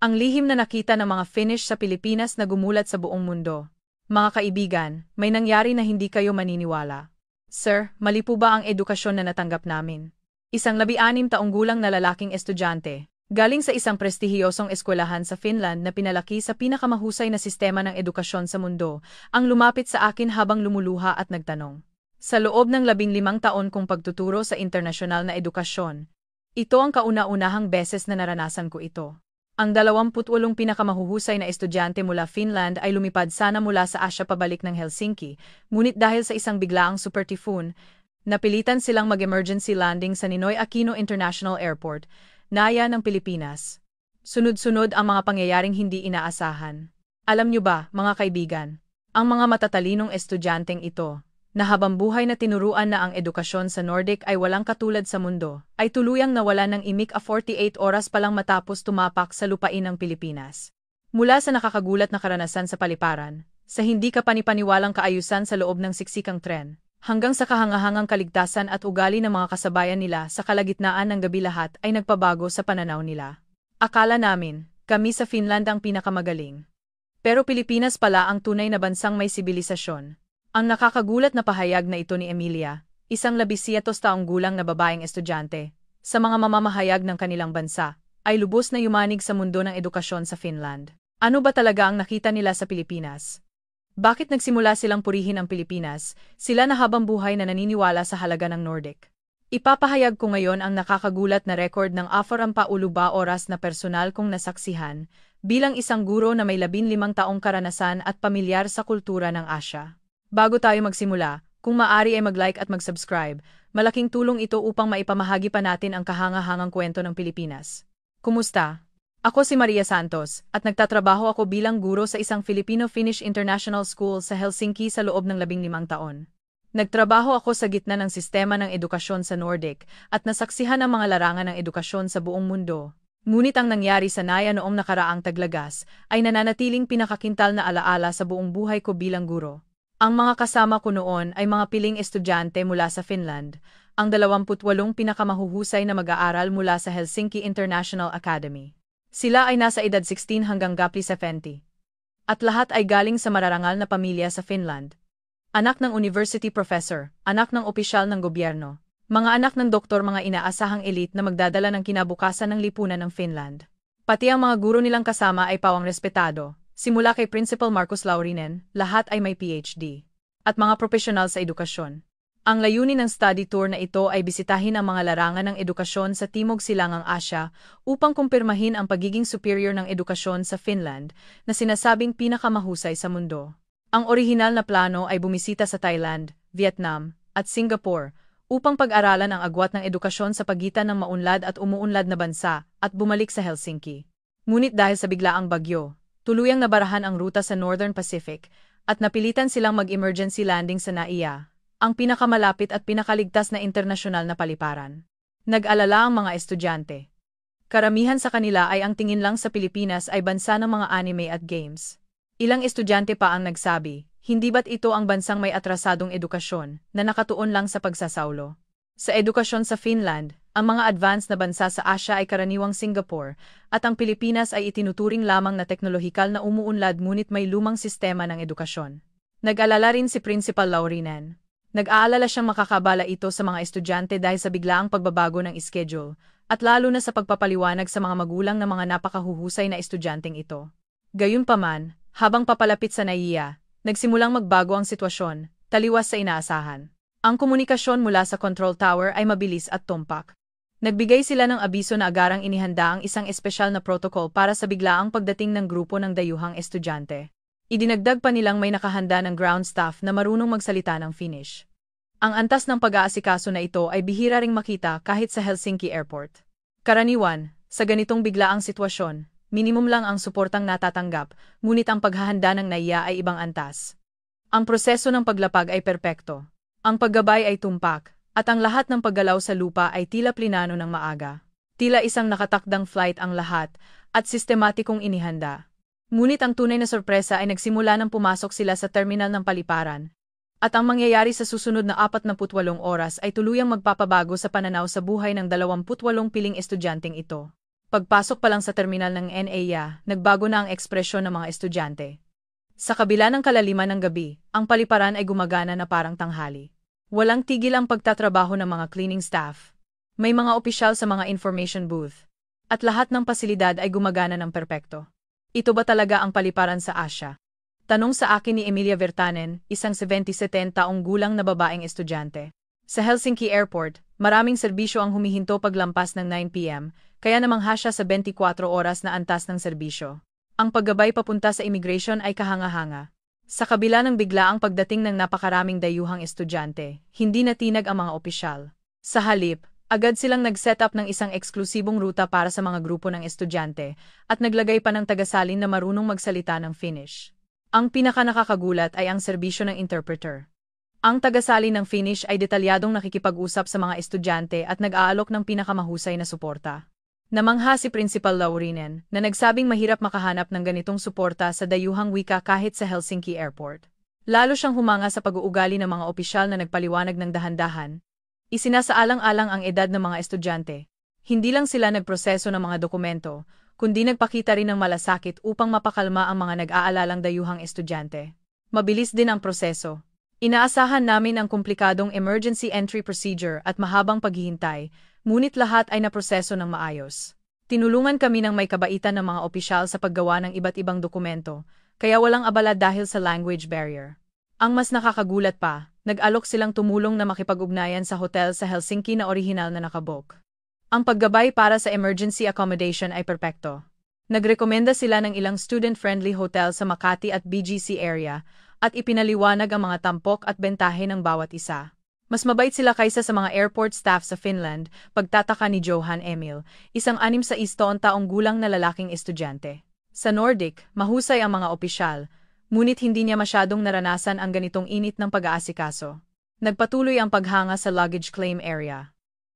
Ang lihim na nakita ng mga Finnish sa Pilipinas na gumulat sa buong mundo. Mga kaibigan, may nangyari na hindi kayo maniniwala. Sir, mali po ba ang edukasyon na natanggap namin? Isang 16 taong gulang na lalaking estudyante, galing sa isang prestihiyosong eskwelahan sa Finland na pinalaki sa pinakamahusay na sistema ng edukasyon sa mundo, ang lumapit sa akin habang lumuluha at nagtanong. Sa loob ng 15 taon kong pagtuturo sa internasyonal na edukasyon, ito ang kauna-unahang beses na naranasan ko ito. Ang 28 pinakamahuhusay na estudyante mula Finland ay lumipad sana mula sa Asia pabalik ng Helsinki, ngunit dahil sa isang biglaang super typhoon, napilitan silang mag-emergency landing sa Ninoy Aquino International Airport, Naya ng Pilipinas. Sunod-sunod ang mga pangyayaring hindi inaasahan. Alam niyo ba, mga kaibigan, ang mga matatalinong estudyanteng ito, na habang buhay na tinuruan na ang edukasyon sa Nordic ay walang katulad sa mundo, ay tuluyang nawala ng imik 48 oras pa lang matapos tumapak sa lupain ng Pilipinas. Mula sa nakakagulat na karanasan sa paliparan, sa hindi kapanipaniwalang kaayusan sa loob ng siksikang tren, hanggang sa kahangahangang kaligtasan at ugali ng mga kasabayan nila sa kalagitnaan ng gabi lahat ay nagpabago sa pananaw nila. Akala namin, kami sa Finland ang pinakamagaling. Pero Pilipinas pala ang tunay na bansang may sibilisasyon. Ang nakakagulat na pahayag na ito ni Emilia, isang 17 taong gulang na babaeng estudyante, sa mga mamamahayag ng kanilang bansa, ay lubos na yumanig sa mundo ng edukasyon sa Finland. Ano ba talaga ang nakita nila sa Pilipinas? Bakit nagsimula silang purihin ang Pilipinas, sila na habang buhay na naniniwala sa halaga ng Nordic? Ipapahayag ko ngayon ang nakakagulat na record ng 4 oras na personal kong nasaksihan, bilang isang guro na may 15 taong karanasan at pamilyar sa kultura ng Asya. Bago tayo magsimula, kung maaari ay mag-like at mag-subscribe, malaking tulong ito upang maipamahagi pa natin ang kahangahangang kwento ng Pilipinas. Kumusta? Ako si Maria Santos, at nagtatrabaho ako bilang guro sa isang Filipino-Finnish International School sa Helsinki sa loob ng 15 taon. Nagtrabaho ako sa gitna ng sistema ng edukasyon sa Nordic at nasaksihan ang mga larangan ng edukasyon sa buong mundo. Ngunit ang nangyari sa Naya noong nakaraang taglagas ay nananatiling pinakakintal na alaala sa buong buhay ko bilang guro. Ang mga kasama ko noon ay mga piling estudyante mula sa Finland, ang 28 pinakamahuhusay na mag-aaral mula sa Helsinki International Academy. Sila ay nasa edad 16 hanggang 70. At lahat ay galing sa mararangal na pamilya sa Finland. Anak ng university professor, anak ng opisyal ng gobyerno, mga anak ng doktor, mga inaasahang elite na magdadala ng kinabukasan ng lipunan ng Finland. Pati ang mga guro nilang kasama ay pawang respetado. Simula kay Principal Marcus Laurinen, lahat ay may PhD. At mga profesional sa edukasyon. Ang layunin ng study tour na ito ay bisitahin ang mga larangan ng edukasyon sa Timog Silangang Asya upang kumpirmahin ang pagiging superior ng edukasyon sa Finland na sinasabing pinakamahusay sa mundo. Ang orihinal na plano ay bumisita sa Thailand, Vietnam, at Singapore upang pag-aralan ang agwat ng edukasyon sa pagitan ng maunlad at umuunlad na bansa at bumalik sa Helsinki. Ngunit dahil sa biglaang bagyo, tuluyang nabarahan ang ruta sa Northern Pacific at napilitan silang mag-emergency landing sa Naiya, ang pinakamalapit at pinakaligtas na internasyonal na paliparan. Nag-alala ang mga estudyante. Karamihan sa kanila ay ang tingin lang sa Pilipinas ay bansa ng mga anime at games. Ilang estudyante pa ang nagsabi, hindi ba't ito ang bansang may atrasadong edukasyon na nakatuon lang sa pagsasaulo? Sa edukasyon sa Finland, ang mga advanced na bansa sa Asya ay karaniwang Singapore, at ang Pilipinas ay itinuturing lamang na teknolohikal na umuunlad ngunit may lumang sistema ng edukasyon. Nag-alala rin si Principal Laurinen. Nag-aalala siyang makakabala ito sa mga estudyante dahil sa biglaang pagbabago ng schedule, at lalo na sa pagpapaliwanag sa mga magulang ng mga napakahuhusay na estudyanteng ito. Gayunpaman, habang papalapit sa Naiya, nagsimulang magbago ang sitwasyon, taliwas sa inaasahan. Ang komunikasyon mula sa control tower ay mabilis at tumpak. Nagbigay sila ng abiso na agarang inihanda ang isang espesyal na protocol para sa biglaang pagdating ng grupo ng dayuhang estudyante. Idinagdag pa nilang may nakahanda ng ground staff na marunong magsalita ng Finnish. Ang antas ng pag-aasikaso na ito ay bihira ring makita kahit sa Helsinki Airport. Karaniwan, sa ganitong biglaang sitwasyon, minimum lang ang suportang natatanggap, ngunit ang paghahanda ng Naiya ay ibang antas. Ang proseso ng paglapag ay perpekto. Ang paggabay ay tumpak, at ang lahat ng paggalaw sa lupa ay tila plinano ng maaga. Tila isang nakatakdang flight ang lahat, at sistematikong inihanda. Ngunit ang tunay na sorpresa ay nagsimula nang pumasok sila sa terminal ng paliparan. At ang mangyayari sa susunod na 48 oras ay tuluyang magpapabago sa pananaw sa buhay ng 28 piling estudyanteng ito. Pagpasok pa lang sa terminal ng NAIA, nagbago na ang ekspresyon ng mga estudyante. Sa kabila ng kalaliman ng gabi, ang paliparan ay gumagana na parang tanghali. Walang tigil ang pagtatrabaho ng mga cleaning staff. May mga opisyal sa mga information booth. At lahat ng pasilidad ay gumagana ng perpekto. Ito ba talaga ang paliparan sa Asia? Tanong sa akin ni Emilia Vertanen, isang 77 taong gulang na babaeng estudyante. Sa Helsinki Airport, maraming serbisyo ang humihinto paglampas ng 9 p.m., kaya namangha siya sa 24 oras na antas ng serbisyo. Ang paggabay papunta sa immigration ay kahanga-hanga. Sa kabila ng biglaang pagdating ng napakaraming dayuhang estudyante, hindi natinag ang mga opisyal. Sa halip, agad silang nag-set up ng isang eksklusibong ruta para sa mga grupo ng estudyante at naglagay pa ng tagasalin na marunong magsalita ng Finnish. Ang pinakanakakagulat ay ang serbisyo ng interpreter. Ang tagasalin ng Finnish ay detalyadong nakikipag-usap sa mga estudyante at nag-aalok ng pinakamahusay na suporta. Namangha si Principal Laurinen na nagsabing mahirap makahanap ng ganitong suporta sa dayuhang wika kahit sa Helsinki Airport. Lalo siyang humanga sa pag-uugali ng mga opisyal na nagpaliwanag ng dahan-dahan. Isinasaalang-alang ang edad ng mga estudyante. Hindi lang sila nagproseso ng mga dokumento, kundi nagpakita rin ng malasakit upang mapakalma ang mga nag-aalalang dayuhang estudyante. Mabilis din ang proseso. Inaasahan namin ang komplikadong emergency entry procedure at mahabang paghihintay, ngunit lahat ay naproseso ng maayos. Tinulungan kami ng may kabaitan ng mga opisyal sa paggawa ng iba't ibang dokumento, kaya walang abala dahil sa language barrier. Ang mas nakakagulat pa, nag-alok silang tumulong na makipag-ugnayan sa hotel sa Helsinki na orihinal na nakabook. Ang paggabay para sa emergency accommodation ay perpekto. Nagrekomenda sila ng ilang student-friendly hotel sa Makati at BGC area at ipinaliwanag ang mga tampok at bentahe ng bawat isa. Mas mabait sila kaysa sa mga airport staff sa Finland, pagtataka ni Johan Emil, isang 66 taong gulang na lalaking estudyante. Sa Nordic, mahusay ang mga opisyal, ngunit hindi niya masyadong naranasan ang ganitong init ng pag-aasikaso. Nagpatuloy ang paghanga sa luggage claim area.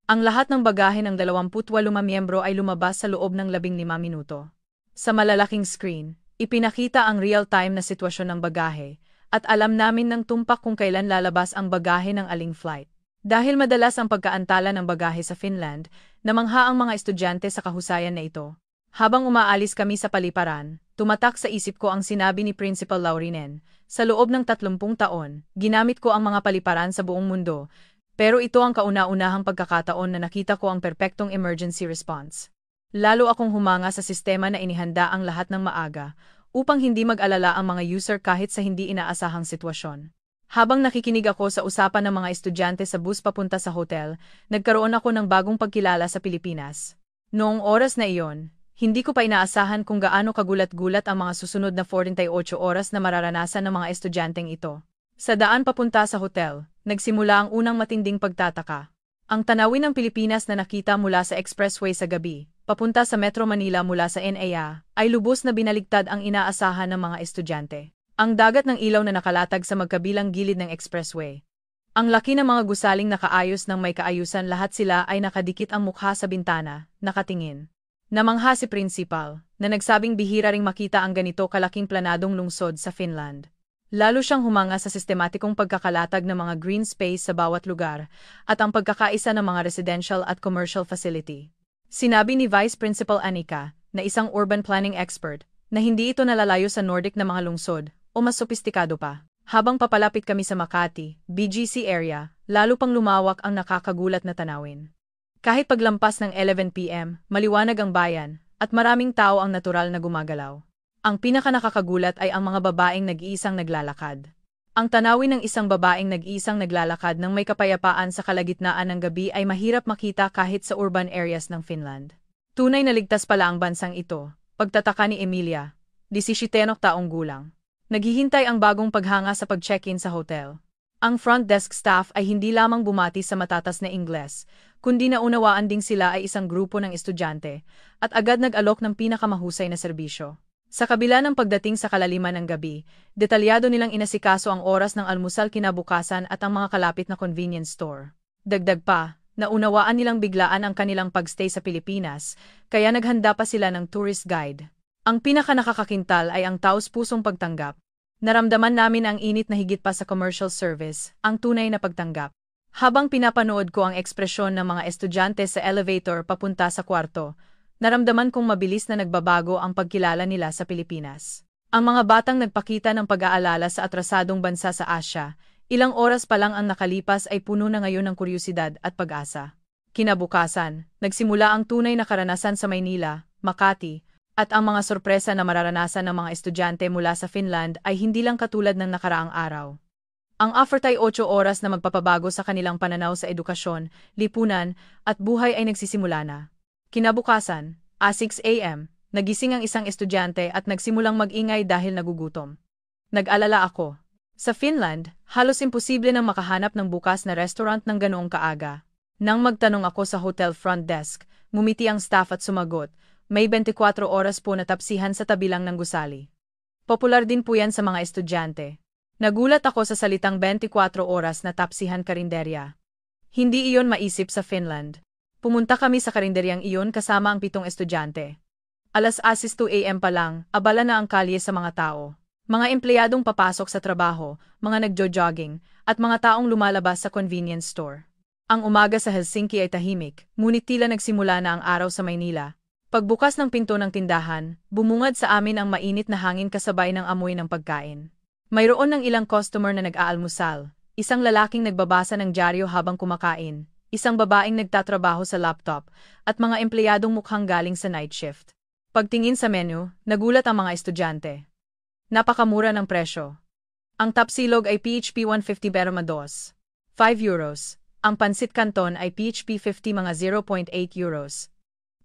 Ang lahat ng bagahe ng 28 miyembro ay lumabas sa loob ng 15 minuto. Sa malalaking screen, ipinakita ang real-time na sitwasyon ng bagahe, at alam namin ng tumpak kung kailan lalabas ang bagahe ng aling flight. Dahil madalas ang pagkaantala ng bagahe sa Finland, namangha ang mga estudyante sa kahusayan na ito. Habang umaalis kami sa paliparan, tumatak sa isip ko ang sinabi ni Principal Laurinen, sa loob ng 30 taon, ginamit ko ang mga paliparan sa buong mundo, pero ito ang kauna-unahang pagkakataon na nakita ko ang perpektong emergency response. Lalo akong humanga sa sistema na inihanda ang lahat ng maaga, upang hindi mag-alala ang mga user kahit sa hindi inaasahang sitwasyon. Habang nakikinig ako sa usapan ng mga estudyante sa bus papunta sa hotel, nagkaroon ako ng bagong pagkilala sa Pilipinas. Noong oras na iyon, hindi ko pa inaasahan kung gaano kagulat-gulat ang mga susunod na 48 oras na mararanasan ng mga estudyanteng ito. Sa daan papunta sa hotel, nagsimula ang unang matinding pagtataka. Ang tanawin ng Pilipinas na nakita mula sa expressway sa gabi, papunta sa Metro Manila mula sa NAIA, ay lubos na binaligtad ang inaasahan ng mga estudyante. Ang dagat ng ilaw na nakalatag sa magkabilang gilid ng expressway. Ang laki ng mga gusaling nakaayos ng may kaayusan, lahat sila ay nakadikit ang mukha sa bintana, nakatingin. Namangha si Principal, na nagsabing bihira ring makita ang ganito kalaking planadong lungsod sa Finland. Lalo siyang humanga sa sistematikong pagkakalatag ng mga green space sa bawat lugar at ang pagkakaisa ng mga residential at commercial facility. Sinabi ni Vice Principal Anika, na isang urban planning expert, na hindi ito nalalayo sa Nordic na mga lungsod, o mas sopistikado pa. Habang papalapit kami sa Makati, BGC area, lalo pang lumawak ang nakakagulat na tanawin. Kahit paglampas ng 11 p.m., maliwanag ang bayan, at maraming tao ang natural na gumagalaw. Ang pinakanakakagulat ay ang mga babaeng nag-iisang naglalakad. Ang tanawin ng isang babaeng nag-iisang naglalakad ng may kapayapaan sa kalagitnaan ng gabi ay mahirap makita kahit sa urban areas ng Finland. Tunay na ligtas pala ang bansang ito, pagtataka ni Emilia, 17 taong gulang. Naghihintay ang bagong paghanga sa pag-check-in sa hotel. Ang front desk staff ay hindi lamang bumati sa matatas na Ingles, kundi naunawaan ding sila ay isang grupo ng estudyante, at agad nag-alok ng pinakamahusay na serbisyo. Sa kabila ng pagdating sa kalaliman ng gabi, detalyado nilang inasikaso ang oras ng almusal kinabukasan at ang mga kalapit na convenience store. Dagdag pa, naunawaan nilang biglaan ang kanilang pagstay sa Pilipinas, kaya naghanda pa sila ng tourist guide. Ang pinakanakakakintal ay ang taos-pusong pagtanggap. Naramdaman namin ang init na higit pa sa commercial service, ang tunay na pagtanggap. Habang pinapanood ko ang ekspresyon ng mga estudyante sa elevator papunta sa kwarto, Naramdaman kong mabilis na nagbabago ang pagkilala nila sa Pilipinas. Ang mga batang nagpakita ng pag-aalala sa atrasadong bansa sa Asya, ilang oras pa lang ang nakalipas ay puno na ngayon ng kuryusidad at pag-asa. Kinabukasan, nagsimula ang tunay na karanasan sa Maynila, Makati, at ang mga sorpresa na mararanasan ng mga estudyante mula sa Finland ay hindi lang katulad ng nakaraang araw. Ang after 8 oras na magpapabago sa kanilang pananaw sa edukasyon, lipunan, at buhay ay nagsisimula na. Kinabukasan, 6 a.m., nagising ang isang estudyante at nagsimulang mag-ingay dahil nagugutom. Nag-alala ako. Sa Finland, halos imposible nang makahanap ng bukas na restaurant ng ganoong kaaga. Nang magtanong ako sa hotel front desk, ngumiti ang staff at sumagot, may 24 oras po na tapsihan sa tabi lang ng gusali. Popular din po yan sa mga estudyante. Nagulat ako sa salitang 24 oras na tapsihan karinderya. Hindi iyon maisip sa Finland. Pumunta kami sa karinderyang iyon kasama ang 7 estudyante. Alas 2 a.m. pa lang, abala na ang kalye sa mga tao. Mga empleyadong papasok sa trabaho, mga nagjo-jogging, at mga taong lumalabas sa convenience store. Ang umaga sa Helsinki ay tahimik, ngunit tila nagsimula na ang araw sa Maynila. Pagbukas ng pinto ng tindahan, bumungad sa amin ang mainit na hangin kasabay ng amoy ng pagkain. Mayroon ng ilang customer na nag-aalmusal, isang lalaking nagbabasa ng dyaryo habang kumakain, isang babaeng nagtatrabaho sa laptop, at mga empleyadong mukhang galing sa night shift. Pagtingin sa menu, nagulat ang mga estudyante. Napakamura ng presyo. Ang tapsilog ay PHP 150 bermados, 5 euros. Ang pansit canton ay PHP 50 mga 0.8 euros.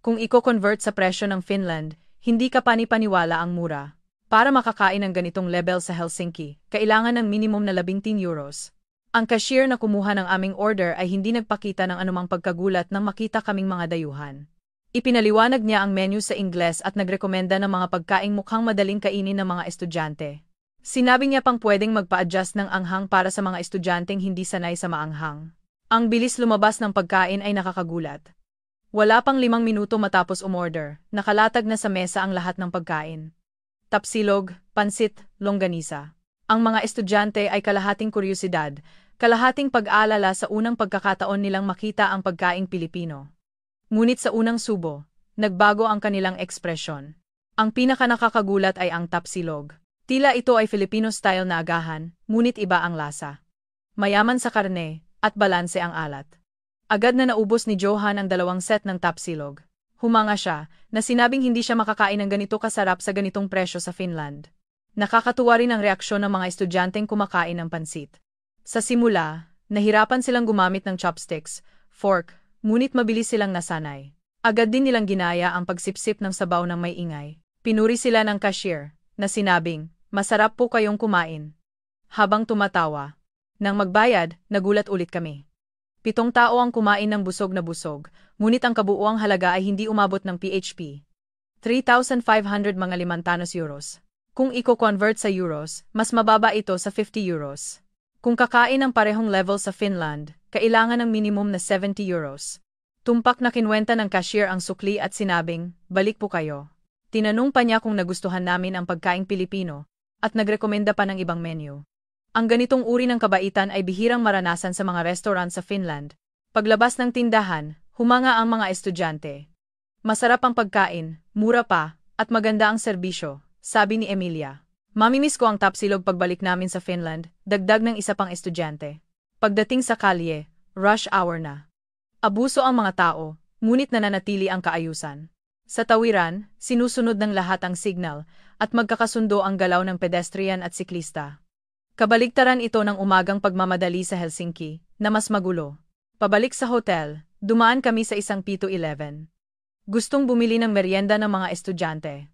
Kung i-convert sa presyo ng Finland, hindi ka panipaniwala ang mura. Para makakain ng ganitong level sa Helsinki, kailangan ng minimum na 17 euros. Ang cashier na kumuha ng aming order ay hindi nagpakita ng anumang pagkagulat nang makita kaming mga dayuhan. Ipinaliwanag niya ang menu sa Ingles at nagrekomenda ng mga pagkaing mukhang madaling kainin ng mga estudyante. Sinabi niya pang pwedeng magpa-adjust ng anghang para sa mga estudyanteng hindi sanay sa maanghang. Ang bilis lumabas ng pagkain ay nakakagulat. Wala pang 5 minuto matapos umorder, nakalatag na sa mesa ang lahat ng pagkain. Tapsilog, pansit, longganisa. Ang mga estudyante ay kalahating kuryusidad, kalahating pag-aalala sa unang pagkakataon nilang makita ang pagkaing Pilipino. Ngunit sa unang subo, nagbago ang kanilang ekspresyon. Ang pinakanakakagulat ay ang tapsilog. Tila ito ay Filipino-style na agahan, ngunit iba ang lasa. Mayaman sa karne, at balanse ang alat. Agad na naubos ni Johan ang 2 set ng tapsilog. Humanga siya, na sinabing hindi siya makakain ng ganito kasarap sa ganitong presyo sa Finland. Nakakatuwa rin ang reaksyon ng mga estudyanteng kumakain ng pansit. Sa simula, nahirapan silang gumamit ng chopsticks, fork, ngunit mabilis silang nasanay. Agad din nilang ginaya ang pagsipsip ng sabaw ng may ingay. Pinuri sila ng cashier, na sinabing, masarap po kayong kumain. Habang tumatawa. Nang magbayad, nagulat ulit kami. 7 tao ang kumain ng busog na busog, ngunit ang kabuuang halaga ay hindi umabot ng PHP 3,500 mga limantanos euros. Kung i-convert sa euros, mas mababa ito sa 50 euros. Kung kakain ng parehong level sa Finland, kailangan ng minimum na 70 euros. Tumpak na kinwenta ng cashier ang sukli at sinabing, balik po kayo. Tinanong pa niya kung nagustuhan namin ang pagkaing Pilipino, at nagrekomenda pa ng ibang menu. Ang ganitong uri ng kabaitan ay bihirang maranasan sa mga restaurant sa Finland. Paglabas ng tindahan, humanga ang mga estudyante. Masarap ang pagkain, mura pa, at maganda ang serbisyo, sabi ni Emilia. Mamimiss ko ang tapsilog pagbalik namin sa Finland, dagdag ng isa pang estudyante. Pagdating sa kalye, rush hour na. Abuso ang mga tao, ngunit nananatili ang kaayusan. Sa tawiran, sinusunod ng lahat ang signal, at magkakasundo ang galaw ng pedestrian at siklista. Kabaligtaran ito ng umagang pagmamadali sa Helsinki, na mas magulo. Pabalik sa hotel, dumaan kami sa isang 7-Eleven. Gustong bumili ng merienda ng mga estudyante.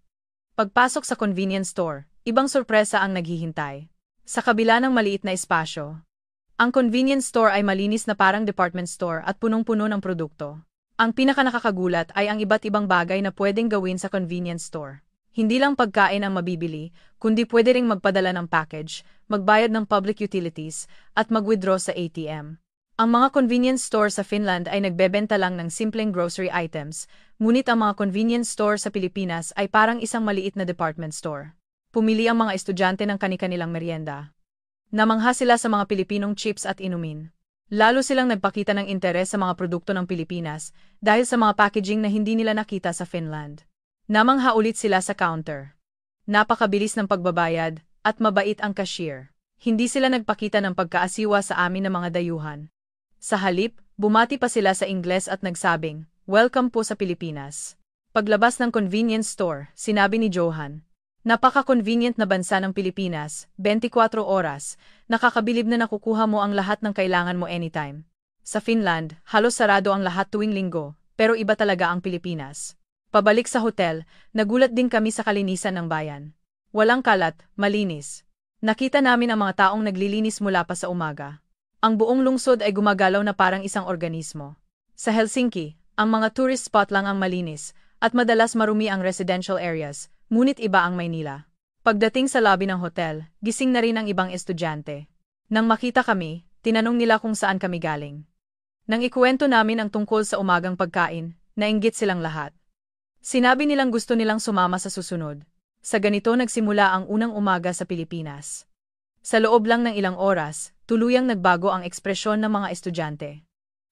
Pagpasok sa convenience store, ibang sorpresa ang naghihintay. Sa kabila ng maliit na espasyo, ang convenience store ay malinis na parang department store at punong-puno ng produkto. Ang pinakanakakagulat ay ang iba't ibang bagay na pwedeng gawin sa convenience store. Hindi lang pagkain ang mabibili, kundi pwede ring magpadala ng package, magbayad ng public utilities, at mag-withdraw sa ATM. Ang mga convenience store sa Finland ay nagbebenta lang ng simpleng grocery items, ngunit ang mga convenience store sa Pilipinas ay parang isang maliit na department store. Pumili ang mga estudyante ng kani-kanilang merienda. Namangha sila sa mga Pilipinong chips at inumin. Lalo silang nagpakita ng interes sa mga produkto ng Pilipinas dahil sa mga packaging na hindi nila nakita sa Finland. Namangha ulit sila sa counter. Napakabilis ng pagbabayad at mabait ang cashier. Hindi sila nagpakita ng pagkaasiwa sa amin ng mga dayuhan. Sa halip, bumati pa sila sa Ingles at nagsabing, "Welcome po sa Pilipinas." Paglabas ng convenience store, sinabi ni Johan, "Napaka-convenient na bansa ng Pilipinas, 24 oras, nakakabilib na nakukuha mo ang lahat ng kailangan mo anytime." Sa Finland, halos sarado ang lahat tuwing linggo, pero iba talaga ang Pilipinas. Pabalik sa hotel, nagulat din kami sa kalinisan ng bayan. Walang kalat, malinis. Nakita namin ang mga taong naglilinis mula pa sa umaga. Ang buong lungsod ay gumagalaw na parang isang organismo. Sa Helsinki, ang mga tourist spot lang ang malinis, at madalas marumi ang residential areas, ngunit iba ang Maynila. Pagdating sa lobby ng hotel, gising na rin ang ibang estudyante. Nang makita kami, tinanong nila kung saan kami galing. Nang ikuwento namin ang tungkol sa umagang pagkain, nainggit silang lahat. Sinabi nilang gusto nilang sumama sa susunod. Sa ganito nagsimula ang unang umaga sa Pilipinas. Sa loob lang ng ilang oras, tuluyang nagbago ang ekspresyon ng mga estudyante.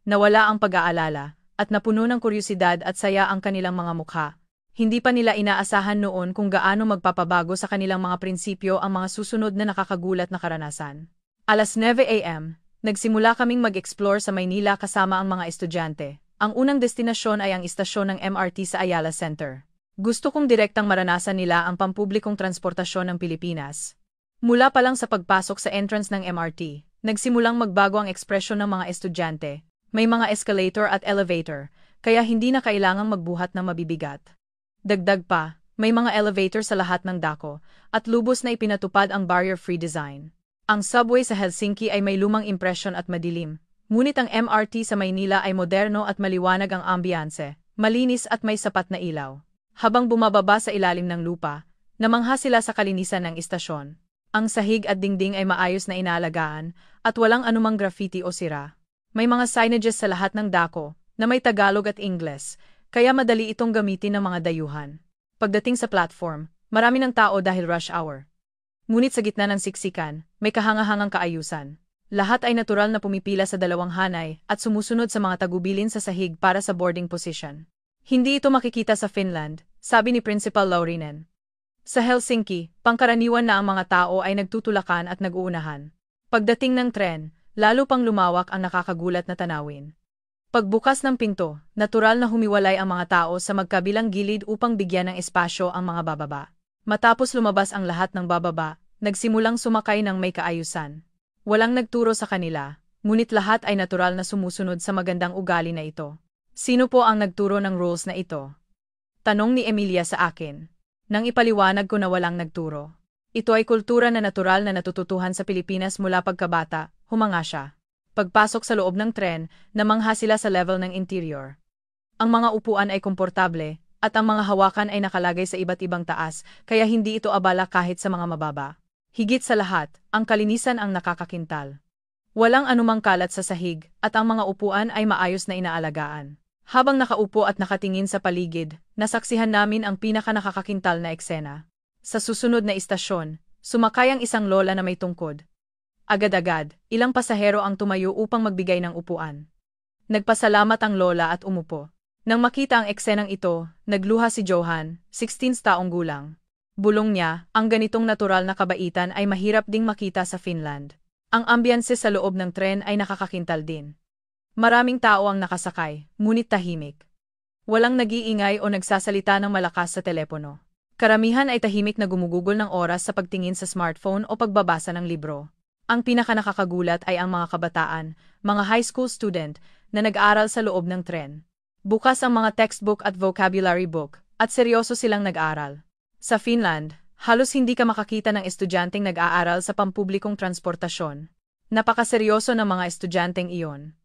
Nawala ang pag-aalala, at napuno ng kuryosidad at saya ang kanilang mga mukha. Hindi pa nila inaasahan noon kung gaano magpapabago sa kanilang mga prinsipyo ang mga susunod na nakakagulat na karanasan. Alas 9 a.m., nagsimula kaming mag-explore sa Maynila kasama ang mga estudyante. Ang unang destinasyon ay ang istasyon ng MRT sa Ayala Center. Gusto kong direktang maranasan nila ang pampublikong transportasyon ng Pilipinas. Mula pa lang sa pagpasok sa entrance ng MRT, nagsimulang magbago ang ekspresyon ng mga estudyante. May mga escalator at elevator, kaya hindi na kailangang magbuhat ng mabibigat. Dagdag pa, may mga elevator sa lahat ng dako, at lubos na ipinatupad ang barrier-free design. Ang subway sa Helsinki ay may lumang impresyon at madilim. Ngunit ang MRT sa Maynila ay moderno at maliwanag ang ambiyanse, malinis at may sapat na ilaw. Habang bumababa sa ilalim ng lupa, namangha sila sa kalinisan ng istasyon. Ang sahig at dingding ay maayos na inaalagaan, at walang anumang graffiti o sira. May mga signages sa lahat ng dako, na may Tagalog at Ingles, kaya madali itong gamitin ng mga dayuhan. Pagdating sa platform, marami ng tao dahil rush hour. Ngunit sa gitna ng siksikan, may kahangahangang kaayusan. Lahat ay natural na pumipila sa dalawang hanay at sumusunod sa mga tagubilin sa sahig para sa boarding position. Hindi ito makikita sa Finland, sabi ni Principal Laurinen. Sa Helsinki, pangkaraniwan na ang mga tao ay nagtutulakan at nag-uunahan. Pagdating ng tren, lalo pang lumawak ang nakakagulat na tanawin. Pagbukas ng pinto, natural na humiwalay ang mga tao sa magkabilang gilid upang bigyan ng espasyo ang mga bababa. Matapos lumabas ang lahat ng bababa, nagsimulang sumakay ng may kaayusan. Walang nagturo sa kanila, ngunit lahat ay natural na sumusunod sa magandang ugali na ito. Sino po ang nagturo ng rules na ito? Tanong ni Emilia sa akin. Nang ipaliwanag ko na walang nagturo. Ito ay kultura na natural na natututuhan sa Pilipinas mula pagkabata, humanga siya. Pagpasok sa loob ng tren, namangha sila sa level ng interior. Ang mga upuan ay komportable, at ang mga hawakan ay nakalagay sa iba't ibang taas, kaya hindi ito abala kahit sa mga mababa. Higit sa lahat, ang kalinisan ang nakakakintal. Walang anumang kalat sa sahig, at ang mga upuan ay maayos na inaalagaan. Habang nakaupo at nakatingin sa paligid, nasaksihan namin ang pinaka-nakakakintal na eksena. Sa susunod na istasyon, sumakay ang isang lola na may tungkod. Agad-agad, ilang pasahero ang tumayo upang magbigay ng upuan. Nagpasalamat ang lola at umupo. Nang makita ang eksenang ito, nagluha si Johan, 16 taong gulang. Bulong niya, ang ganitong natural na kabaitan ay mahirap ding makita sa Finland. Ang ambiyanse sa loob ng tren ay nakakakintal din. Maraming tao ang nakasakay, ngunit tahimik. Walang nag-iingay o nagsasalita ng malakas sa telepono. Karamihan ay tahimik na gumugugol ng oras sa pagtingin sa smartphone o pagbabasa ng libro. Ang pinakanakakagulat ay ang mga kabataan, mga high school student, na nag-aaral sa loob ng tren. Bukas ang mga textbook at vocabulary book, at seryoso silang nag-aaral. Sa Finland, halos hindi ka makakita ng estudyanteng nag-aaral sa pampublikong transportasyon. Napakaseryoso ng mga estudyanteng iyon.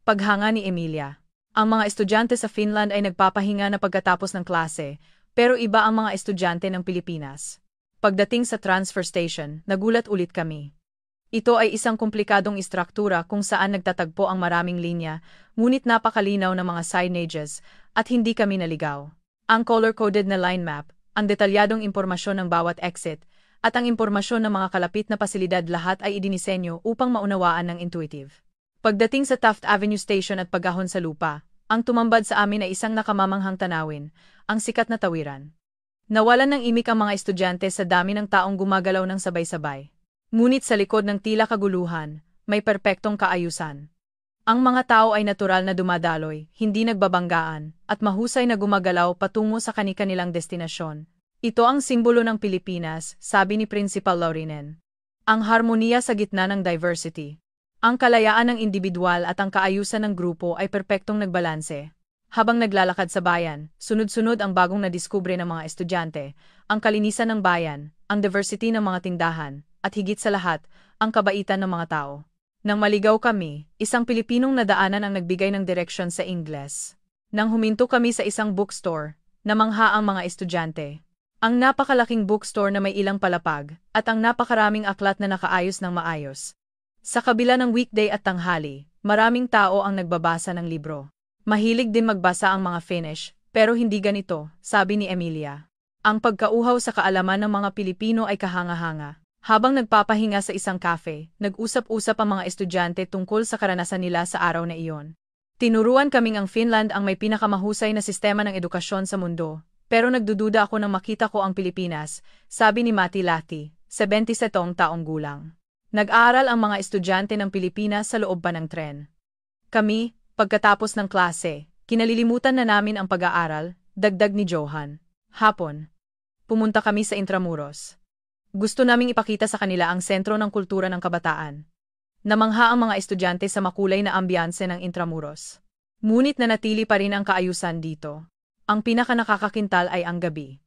Paghanga ni Emilia. Ang mga estudyante sa Finland ay nagpapahinga na pagkatapos ng klase, pero iba ang mga estudyante ng Pilipinas. Pagdating sa transfer station, nagulat ulit kami. Ito ay isang komplikadong istruktura kung saan nagtatagpo ang maraming linya, ngunit napakalinaw ng mga signages, at hindi kami naligaw. Ang color-coded na line map, ang detalyadong impormasyon ng bawat exit, at ang impormasyon ng mga kalapit na pasilidad lahat ay idinisenyo upang maunawaan ng intuitive. Pagdating sa Taft Avenue Station at pagahon sa lupa, ang tumambad sa amin ay isang nakamamanghang tanawin, ang sikat na tawiran. Nawalan ng imik ang mga estudyante sa dami ng taong gumagalaw ng sabay-sabay. Ngunit sa likod ng tila kaguluhan, may perpektong kaayusan. Ang mga tao ay natural na dumadaloy, hindi nagbabanggaan, at mahusay na gumagalaw patungo sa kani-kanilang destinasyon. Ito ang simbolo ng Pilipinas, sabi ni Principal Laurinen. Ang harmoniya sa gitna ng diversity. Ang kalayaan ng individual at ang kaayusan ng grupo ay perpektong nagbalanse. Habang naglalakad sa bayan, sunod-sunod ang bagong nadiskubre ng mga estudyante, ang kalinisan ng bayan, ang diversity ng mga tindahan, at higit sa lahat, ang kabaitan ng mga tao. Nang maligaw kami, isang Pilipinong nadaanan ang nagbigay ng direksyon sa Ingles. Nang huminto kami sa isang bookstore, namangha ang mga estudyante. Ang napakalaking bookstore na may ilang palapag, at ang napakaraming aklat na nakaayos ng maayos. Sa kabila ng weekday at tanghali, maraming tao ang nagbabasa ng libro. Mahilig din magbasa ang mga Finnish, pero hindi ganito, sabi ni Emilia. Ang pagkauhaw sa kaalaman ng mga Pilipino ay kahanga-hanga. Habang nagpapahinga sa isang cafe, nag-usap-usap ang mga estudyante tungkol sa karanasan nila sa araw na iyon. Tinuruan kaming ang Finland ang may pinakamahusay na sistema ng edukasyon sa mundo, pero nagdududa ako nang makita ko ang Pilipinas, sabi ni Mati Lati, 77 taong gulang. Nag-aaral ang mga estudyante ng Pilipinas sa loob pa ng tren. Kami, pagkatapos ng klase, kinalilimutan na namin ang pag-aaral, dagdag ni Johan. Hapon. Pumunta kami sa Intramuros. Gusto naming ipakita sa kanila ang sentro ng kultura ng kabataan. Namangha ang mga estudyante sa makulay na ambiyanse ng Intramuros. Ngunit nanatili pa rin ang kaayusan dito. Ang pinaka-nakakakintal ay ang gabi.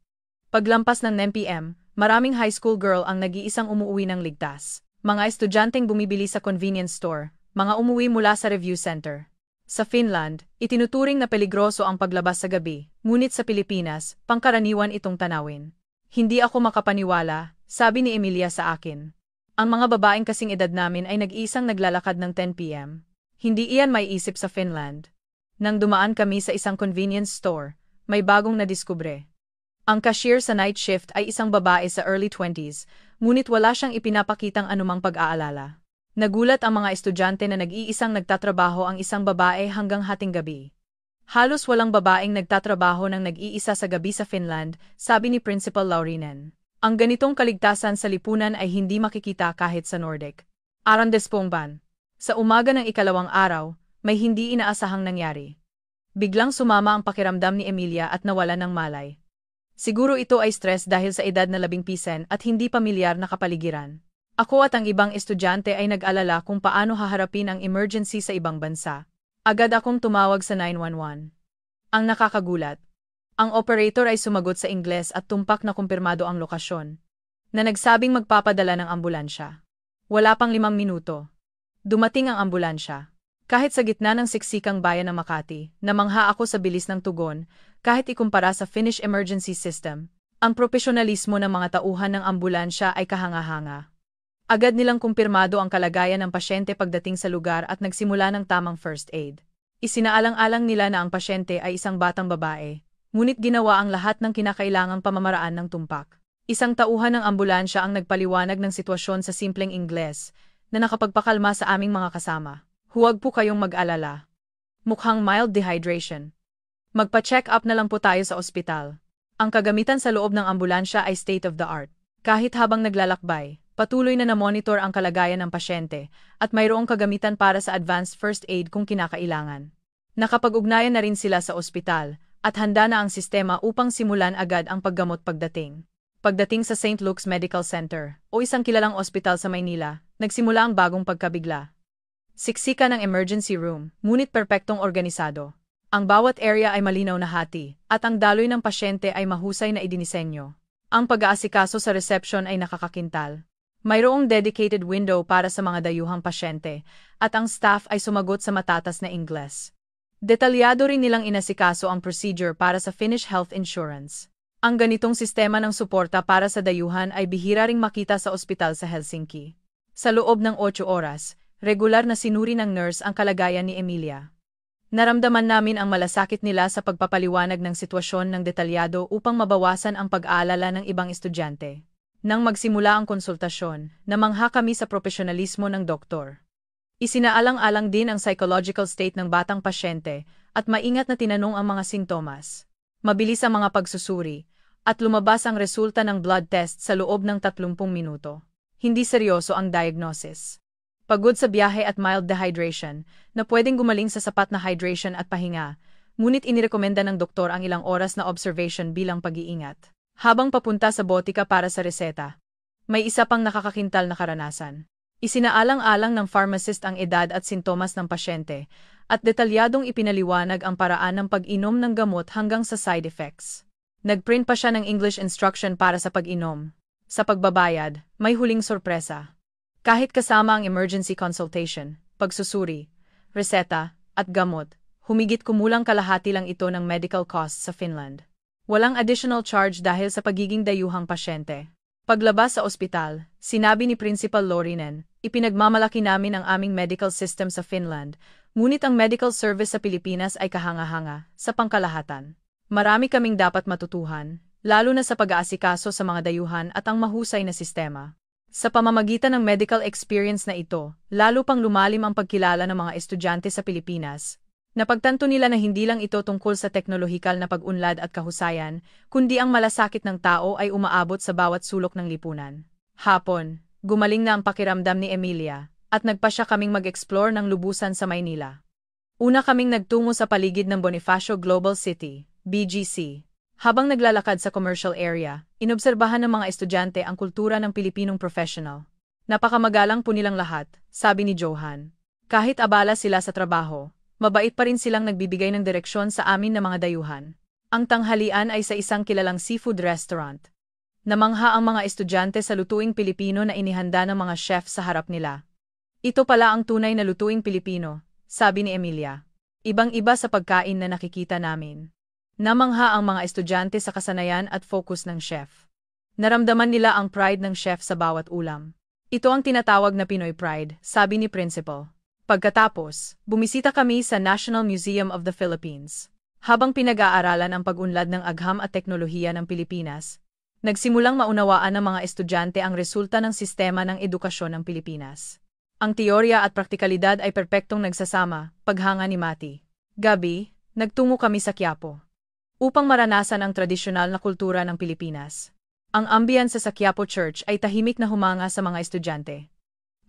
Paglampas ng 9 p.m., maraming high school girl ang nag-iisang umuwi ng ligtas. Mga estudyanteng bumibili sa convenience store, mga umuwi mula sa review center. Sa Finland, itinuturing na peligroso ang paglabas sa gabi, ngunit sa Pilipinas, pangkaraniwan itong tanawin. Hindi ako makapaniwala, sabi ni Emilia sa akin. Ang mga babaeng kasing edad namin ay nag-iisang naglalakad ng 10 p.m. Hindi iyan may isip sa Finland. Nang dumaan kami sa isang convenience store, may bagong nadiskubre. Ang cashier sa night shift ay isang babae sa early 20s, ngunit wala siyang ipinapakitang anumang pag-aalala. Nagulat ang mga estudyante na nag-iisang nagtatrabaho ang isang babae hanggang hating gabi. Halos walang babaeng nagtatrabaho ng nag-iisa sa gabi sa Finland, sabi ni Principal Laurinen. Ang ganitong kaligtasan sa lipunan ay hindi makikita kahit sa Nordic. Arandespongban. Sa umaga ng ikalawang araw, may hindi inaasahang nangyari. Biglang sumama ang pakiramdam ni Emilia at nawalan ng malay. Siguro ito ay stress dahil sa edad na 15 at hindi pamilyar na kapaligiran. Ako at ang ibang estudyante ay nag-alala kung paano haharapin ang emergency sa ibang bansa. Agad akong tumawag sa 911. Ang nakakagulat. Ang operator ay sumagot sa Ingles at tumpak na kumpirmado ang lokasyon, na nagsabing magpapadala ng ambulansya. Wala pang 5 minuto. Dumating ang ambulansya. Kahit sa gitna ng siksikang bayan ng Makati, namangha ako sa bilis ng tugon, kahit ikumpara sa Finnish emergency system. Ang propesyonalismo ng mga tauhan ng ambulansya ay kahanga-hanga. Agad nilang kumpirmado ang kalagayan ng pasyente pagdating sa lugar at nagsimula ng tamang first aid. Isinaalang-alang nila na ang pasyente ay isang batang babae. Ngunit ginawa ang lahat ng kinakailangang pamamaraan ng tumpak. Isang tauhan ng ambulansya ang nagpaliwanag ng sitwasyon sa simpleng Ingles, na nakapagpakalma sa aming mga kasama. Huwag po kayong mag-alala. Mukhang mild dehydration. Magpa-check up na lang po tayo sa ospital. Ang kagamitan sa loob ng ambulansya ay state-of-the-art. Kahit habang naglalakbay, patuloy na namonitor ang kalagayan ng pasyente, at mayroong kagamitan para sa advanced first aid kung kinakailangan. Nakapag-ugnayan na rin sila sa ospital, at handa na ang sistema upang simulan agad ang paggamot pagdating. Pagdating sa St. Luke's Medical Center, o isang kilalang ospital sa Maynila, nagsimula ang bagong pagkabigla. Siksika ng emergency room, ngunit perpektong organisado. Ang bawat area ay malinaw na hati, at ang daloy ng pasyente ay mahusay na idinisenyo. Ang pag-aasikaso sa reception ay nakakakintal. Mayroong dedicated window para sa mga dayuhang pasyente, at ang staff ay sumagot sa matatas na Ingles. Detalyado rin nilang inasikaso ang procedure para sa Finnish health insurance. Ang ganitong sistema ng suporta para sa dayuhan ay bihira ring makita sa ospital sa Helsinki. Sa loob ng 8 oras, regular na sinuri ng nurse ang kalagayan ni Emilia. Naramdaman namin ang malasakit nila sa pagpapaliwanag ng sitwasyon ng detalyado upang mabawasan ang pag-aalala ng ibang estudyante. Nang magsimula ang konsultasyon, namangha kami sa propesyonalismo ng doktor. Isinaalang-alang din ang psychological state ng batang pasyente at maingat na tinanong ang mga sintomas. Mabilis ang mga pagsusuri at lumabas ang resulta ng blood test sa loob ng 30 minuto. Hindi seryoso ang diagnosis. Pagod sa biyahe at mild dehydration na pwedeng gumaling sa sapat na hydration at pahinga, ngunit inirekomenda ng doktor ang ilang oras na observation bilang pag-iingat. Habang papunta sa botika para sa reseta, may isa pang nakakakintal na karanasan. Isinaalang-alang ng pharmacist ang edad at sintomas ng pasyente at detalyadong ipinaliwanag ang paraan ng pag-inom ng gamot hanggang sa side effects. Nagprint pa siya ng English instruction para sa pag-inom. Sa pagbabayad, may huling sorpresa. Kahit kasama ang emergency consultation, pagsusuri, reseta, at gamot, humigit kumulang kalahati lang ito ng medical costs sa Finland. Walang additional charge dahil sa pagiging dayuhang pasyente. Paglabas sa ospital, sinabi ni Principal Lorinen, ipinagmamalaki namin ang aming medical system sa Finland, ngunit ang medical service sa Pilipinas ay kahanga-hanga, sa pangkalahatan. Marami kaming dapat matutuhan, lalo na sa pag-aasikaso sa mga dayuhan at ang mahusay na sistema. Sa pamamagitan ng medical experience na ito, lalo pang lumalim ang pagkilala ng mga estudyante sa Pilipinas. Napagtanto nila na hindi lang ito tungkol sa teknolohikal na pag-unlad at kahusayan, kundi ang malasakit ng tao ay umaabot sa bawat sulok ng lipunan. Hapon, gumaling na ang pakiramdam ni Emilia, at nagpa siya kaming mag-explore ng lubusan sa Maynila. Una kaming nagtungo sa paligid ng Bonifacio Global City, BGC. Habang naglalakad sa commercial area, inobserbahan ng mga estudyante ang kultura ng Pilipinong professional. Napakamagalang po nilang lahat, sabi ni Johan. Kahit abala sila sa trabaho, mabait pa rin silang nagbibigay ng direksyon sa amin na mga dayuhan. Ang tanghalian ay sa isang kilalang seafood restaurant. Namangha ang mga estudyante sa lutuing Pilipino na inihanda ng mga chef sa harap nila. Ito pala ang tunay na lutuing Pilipino, sabi ni Emilia. Ibang-iba sa pagkain na nakikita namin. Namangha ang mga estudyante sa kasanayan at focus ng chef. Naramdaman nila ang pride ng chef sa bawat ulam. Ito ang tinatawag na Pinoy Pride, sabi ni Principal. Pagkatapos, bumisita kami sa National Museum of the Philippines. Habang pinag-aaralan ang pag-unlad ng agham at teknolohiya ng Pilipinas, nagsimulang maunawaan ng mga estudyante ang resulta ng sistema ng edukasyon ng Pilipinas. Ang teorya at praktikalidad ay perpektong nagsasama, paghanga ni Mati. Gabi, nagtungo kami sa Quiapo upang maranasan ang tradisyonal na kultura ng Pilipinas. Ang ambience sa Quiapo Church ay tahimik na humanga sa mga estudyante.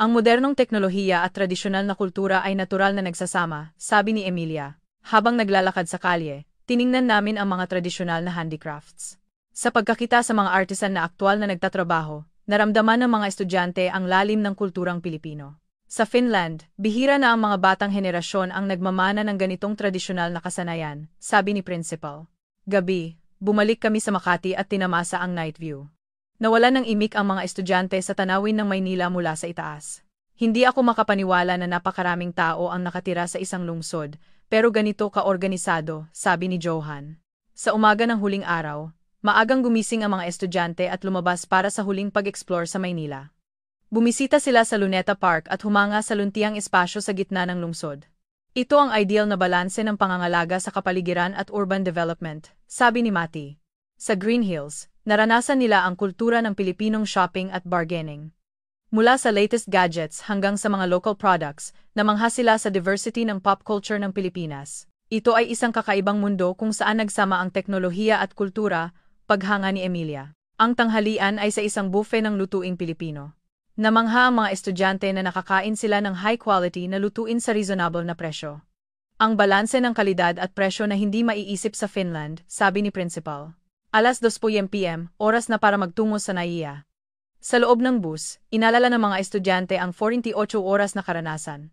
Ang modernong teknolohiya at tradisyonal na kultura ay natural na nagsasama, sabi ni Emilia. Habang naglalakad sa kalye, tiningnan namin ang mga tradisyonal na handicrafts. Sa pagkakita sa mga artisan na aktwal na nagtatrabaho, naramdaman ng mga estudyante ang lalim ng kulturang Pilipino. Sa Finland, bihira na ang mga batang henerasyon ang nagmamana ng ganitong tradisyonal na kasanayan, sabi ni Principal. Gabi, bumalik kami sa Makati at tinamasa ang night view. Nawalan ng imik ang mga estudyante sa tanawin ng Maynila mula sa itaas. Hindi ako makapaniwala na napakaraming tao ang nakatira sa isang lungsod, pero ganito ka-organisado, sabi ni Johan. Sa umaga ng huling araw, maagang gumising ang mga estudyante at lumabas para sa huling pag-explore sa Maynila. Bumisita sila sa Luneta Park at humanga sa luntiang espasyo sa gitna ng lungsod. Ito ang ideal na balanse ng pangangalaga sa kapaligiran at urban development, sabi ni Mati. Sa Green Hills, naranasan nila ang kultura ng Pilipinong shopping at bargaining. Mula sa latest gadgets hanggang sa mga local products, namangha sila sa diversity ng pop culture ng Pilipinas. Ito ay isang kakaibang mundo kung saan nagsama ang teknolohiya at kultura, paghanga ni Emilia. Ang tanghalian ay sa isang buffet ng lutuing Pilipino. Namangha ang mga estudyante na nakakain sila ng high-quality na lutuin sa reasonable na presyo. Ang balanse ng kalidad at presyo na hindi maiisip sa Finland, sabi ni Principal. 2:00 p.m., oras na para magtungo sa NAIA. Sa loob ng bus, inalala ng mga estudyante ang 48 oras na karanasan.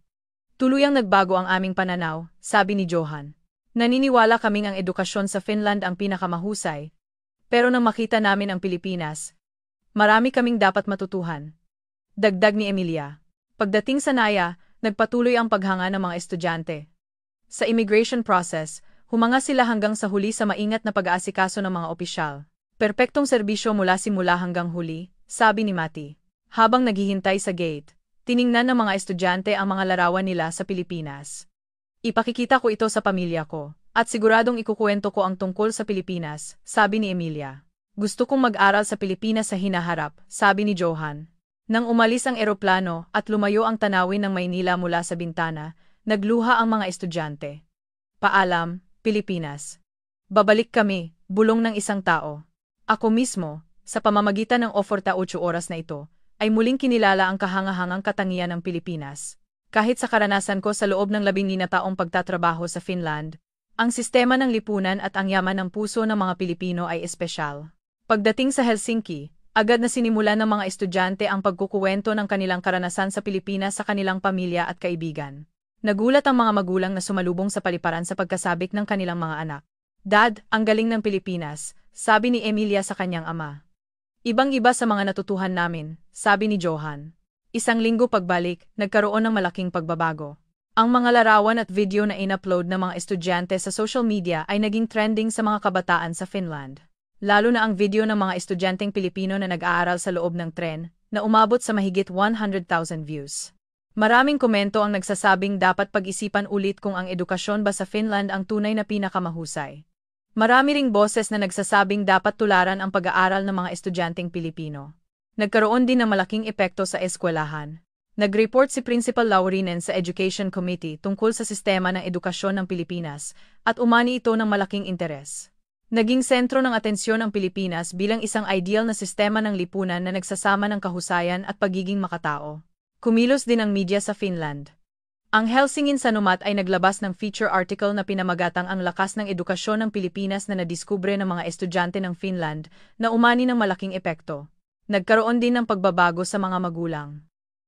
Tuluyang nagbago ang aming pananaw, sabi ni Johan. Naniniwala kaming ang edukasyon sa Finland ang pinakamahusay. Pero nang makita namin ang Pilipinas, marami kaming dapat matutuhan. Dagdag ni Emilia. Pagdating sa NAIA, nagpatuloy ang paghanga ng mga estudyante. Sa immigration process, humanga sila hanggang sa huli sa maingat na pag-aasikaso ng mga opisyal. Perpektong serbisyo mula simula hanggang huli, sabi ni Mati. Habang naghihintay sa gate, tiningnan ng mga estudyante ang mga larawan nila sa Pilipinas. Ipakikita ko ito sa pamilya ko, at siguradong ikukuwento ko ang tungkol sa Pilipinas, sabi ni Emilia. Gusto kong mag-aral sa Pilipinas sa hinaharap, sabi ni Johan. Nang umalis ang eroplano at lumayo ang tanawin ng Maynila mula sa bintana, nagluha ang mga estudyante. Paalam, Pilipinas. Babalik kami, bulong ng isang tao. Ako mismo, sa pamamagitan ng 48 oras na ito, ay muling kinilala ang kahangahangang katangian ng Pilipinas. Kahit sa karanasan ko sa loob ng 19 na taong pagtatrabaho sa Finland, ang sistema ng lipunan at ang yaman ng puso ng mga Pilipino ay espesyal. Pagdating sa Helsinki, agad na sinimulan ng mga estudyante ang pagkukuwento ng kanilang karanasan sa Pilipinas sa kanilang pamilya at kaibigan. Nagulat ang mga magulang na sumalubong sa paliparan sa pagkasabik ng kanilang mga anak. Dad, ang galing ng Pilipinas, sabi ni Emilia sa kanyang ama. Ibang-iba sa mga natutuhan namin, sabi ni Johan. Isang linggo pagbalik, nagkaroon ng malaking pagbabago. Ang mga larawan at video na in-upload ng mga estudyante sa social media ay naging trending sa mga kabataan sa Finland. Lalo na ang video ng mga estudyanteng Pilipino na nag-aaral sa loob ng tren, na umabot sa mahigit 100,000 views. Maraming komento ang nagsasabing dapat pag-isipan ulit kung ang edukasyon ba sa Finland ang tunay na pinakamahusay. Marami ring boses na nagsasabing dapat tularan ang pag-aaral ng mga estudyanteng Pilipino. Nagkaroon din ng malaking epekto sa eskwelahan. Nag-report si Principal Laurinen sa Education Committee tungkol sa sistema ng edukasyon ng Pilipinas at umani ito ng malaking interes. Naging sentro ng atensyon ang Pilipinas bilang isang ideal na sistema ng lipunan na nagsasama ng kahusayan at pagiging makatao. Kumilos din ang media sa Finland. Ang Helsingin Sanomat ay naglabas ng feature article na pinamagatang ang lakas ng edukasyon ng Pilipinas na nadiskubre ng mga estudyante ng Finland na umani ng malaking epekto. Nagkaroon din ng pagbabago sa mga magulang.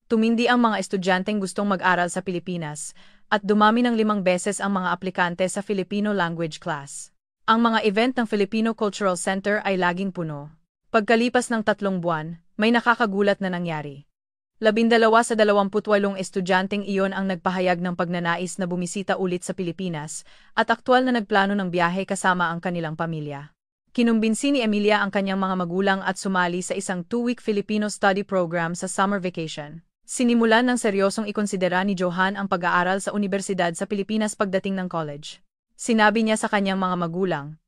Tumindi ang mga estudyanteng gustong mag-aral sa Pilipinas at dumami ng 5 beses ang mga aplikante sa Filipino language class. Ang mga event ng Filipino Cultural Center ay laging puno. Pagkalipas ng 3 buwan, may nakakagulat na nangyari. 12 sa 28 estudyanteng iyon ang nagpahayag ng pagnanais na bumisita ulit sa Pilipinas at aktwal na nagplano ng biyahe kasama ang kanilang pamilya. Kinumbinsi ni Emilia ang kanyang mga magulang at sumali sa isang 2-week Filipino study program sa summer vacation. Sinimulan ng seryosong ikonsidera ni Johan ang pag-aaral sa universidad sa Pilipinas pagdating ng college. Sinabi niya sa kanyang mga magulang,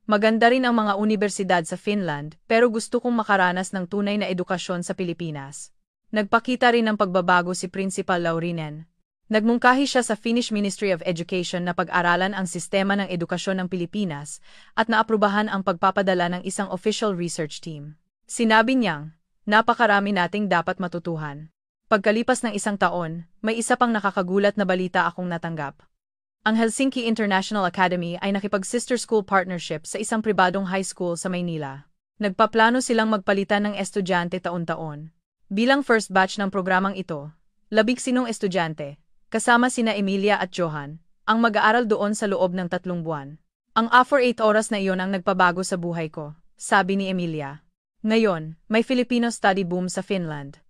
"Maganda rin ang mga universidad sa Finland pero gusto kong makaranas ng tunay na edukasyon sa Pilipinas." Nagpakita rin ng pagbabago si Principal Laurinen. Nagmungkahi siya sa Finnish Ministry of Education na pag-aralan ang sistema ng edukasyon ng Pilipinas at naaprubahan ang pagpapadala ng isang official research team. Sinabi niyang, "Napakarami nating dapat matutuhan." Pagkalipas ng 1 taon, may isa pang nakakagulat na balita akong natanggap. Ang Helsinki International Academy ay nakipag-sister school partnership sa isang pribadong high school sa Maynila. Nagpaplano silang magpalitan ng estudyante taon-taon. Bilang first batch ng programang ito, 17 estudyante, kasama sina Emilia at Johan, ang mag-aaral doon sa loob ng 3 buwan. Ang 48 oras na iyon ang nagpabago sa buhay ko, sabi ni Emilia. Ngayon, may Filipino study boom sa Finland.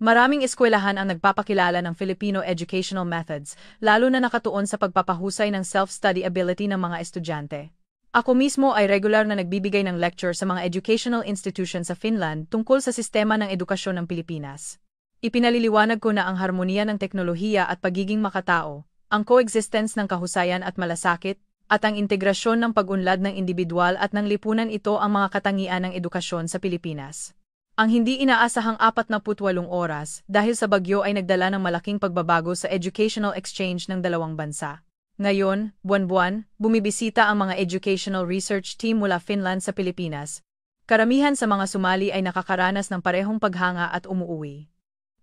Maraming eskwelahan ang nagpapakilala ng Filipino educational methods, lalo na nakatuon sa pagpapahusay ng self-study ability ng mga estudyante. Ako mismo ay regular na nagbibigay ng lecture sa mga educational institutions sa Finland tungkol sa sistema ng edukasyon ng Pilipinas. Ipinaliliwanag ko na ang harmonia ng teknolohiya at pagiging makatao, ang coexistence ng kahusayan at malasakit, at ang integrasyon ng pag-unlad ng individual at ng lipunan ito ang mga katangian ng edukasyon sa Pilipinas. Ang hindi inaasahang 48 oras dahil sa bagyo ay nagdala ng malaking pagbabago sa educational exchange ng dalawang bansa. Ngayon, buwan-buwan, bumibisita ang mga educational research team mula Finland sa Pilipinas. Karamihan sa mga sumali ay nakakaranas ng parehong paghanga at umuuwi.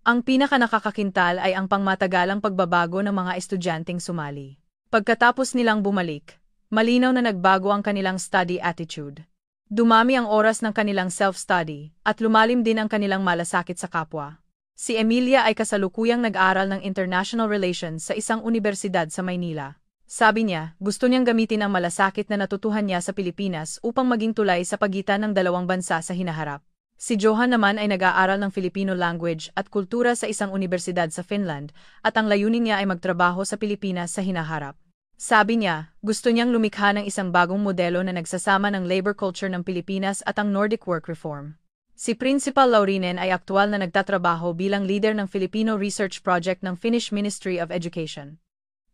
Ang pinaka-nakakakintal ay ang pangmatagalang pagbabago ng mga estudyanteng sumali. Pagkatapos nilang bumalik, malinaw na nagbago ang kanilang study attitude. Dumami ang oras ng kanilang self-study, at lumalim din ang kanilang malasakit sa kapwa. Si Emilia ay kasalukuyang nag-aral ng International Relations sa isang universidad sa Maynila. Sabi niya, gusto niyang gamitin ang malasakit na natutuhan niya sa Pilipinas upang maging tulay sa pagitan ng dalawang bansa sa hinaharap. Si Johan naman ay nag-aaral ng Filipino language at kultura sa isang universidad sa Finland, at ang layunin niya ay magtrabaho sa Pilipinas sa hinaharap. Sabi niya, gusto niyang lumikha ng isang bagong modelo na nagsasama ng labor culture ng Pilipinas at ang Nordic work reform. Si Principal Laurinen ay aktwal na nagtatrabaho bilang leader ng Filipino Research Project ng Finnish Ministry of Education.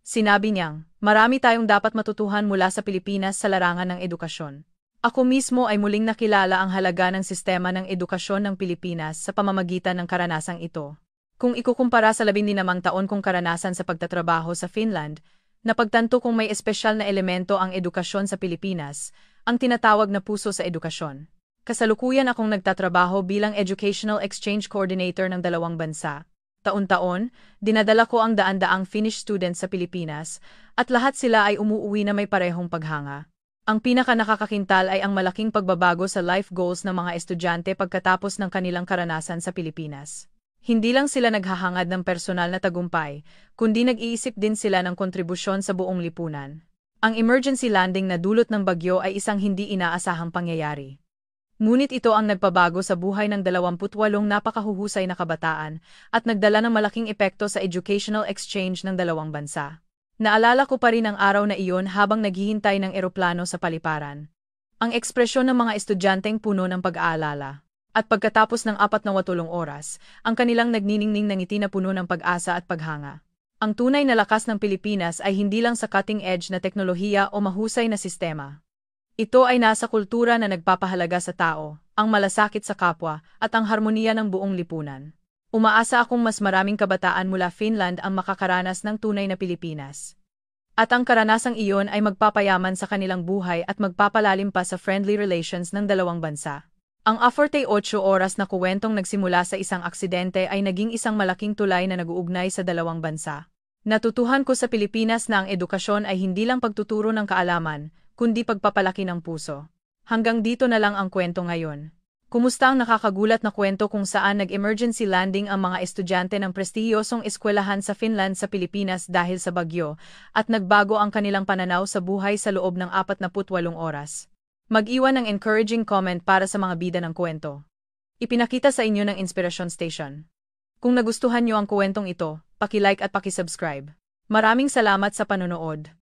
Sinabi niyang, marami tayong dapat matutuhan mula sa Pilipinas sa larangan ng edukasyon. Ako mismo ay muling nakilala ang halaga ng sistema ng edukasyon ng Pilipinas sa pamamagitan ng karanasang ito. Kung ikukumpara sa 15 taon kong karanasan sa pagtatrabaho sa Finland, napagtanto kong may espesyal na elemento ang edukasyon sa Pilipinas, ang tinatawag na puso sa edukasyon. Kasalukuyan akong nagtatrabaho bilang Educational Exchange Coordinator ng dalawang bansa. Taon-taon, dinadala ko ang daan-daang Finnish students sa Pilipinas at lahat sila ay umuuwi na may parehong paghanga. Ang pinaka-nakakakintal ay ang malaking pagbabago sa life goals ng mga estudyante pagkatapos ng kanilang karanasan sa Pilipinas. Hindi lang sila naghahangad ng personal na tagumpay, kundi nag-iisip din sila ng kontribusyon sa buong lipunan. Ang emergency landing na dulot ng bagyo ay isang hindi inaasahang pangyayari. Ngunit ito ang nagpabago sa buhay ng 28 napakahuhusay na kabataan at nagdala ng malaking epekto sa educational exchange ng dalawang bansa. Naalala ko pa rin ang araw na iyon habang naghihintay ng eroplano sa paliparan. Ang ekspresyon ng mga estudyanteng puno ng pag-aalala. At pagkatapos ng 48 oras, ang kanilang nagniningning ng ngiti na puno ng pag-asa at paghanga. Ang tunay na lakas ng Pilipinas ay hindi lang sa cutting-edge na teknolohiya o mahusay na sistema. Ito ay nasa kultura na nagpapahalaga sa tao, ang malasakit sa kapwa, at ang harmoniya ng buong lipunan. Umaasa akong mas maraming kabataan mula Finland ang makakaranas ng tunay na Pilipinas. At ang karanasang iyon ay magpapayaman sa kanilang buhay at magpapalalim pa sa friendly relations ng dalawang bansa. Ang 48 oras na kuwentong nagsimula sa isang aksidente ay naging isang malaking tulay na nag-uugnay sa dalawang bansa. Natutuhan ko sa Pilipinas na ang edukasyon ay hindi lang pagtuturo ng kaalaman, kundi pagpapalaki ng puso. Hanggang dito na lang ang kwento ngayon. Kumusta ang nakakagulat na kwento kung saan nag-emergency landing ang mga estudyante ng prestihiyosong eskwelahan sa Finland sa Pilipinas dahil sa bagyo at nagbago ang kanilang pananaw sa buhay sa loob ng 48 oras. Mag-iwan ng encouraging comment para sa mga bida ng kwento. Ipinakita sa inyo ng Inspiration Station. Kung nagustuhan niyo ang kwentong ito, paki-like at paki-subscribe. Maraming salamat sa panonood.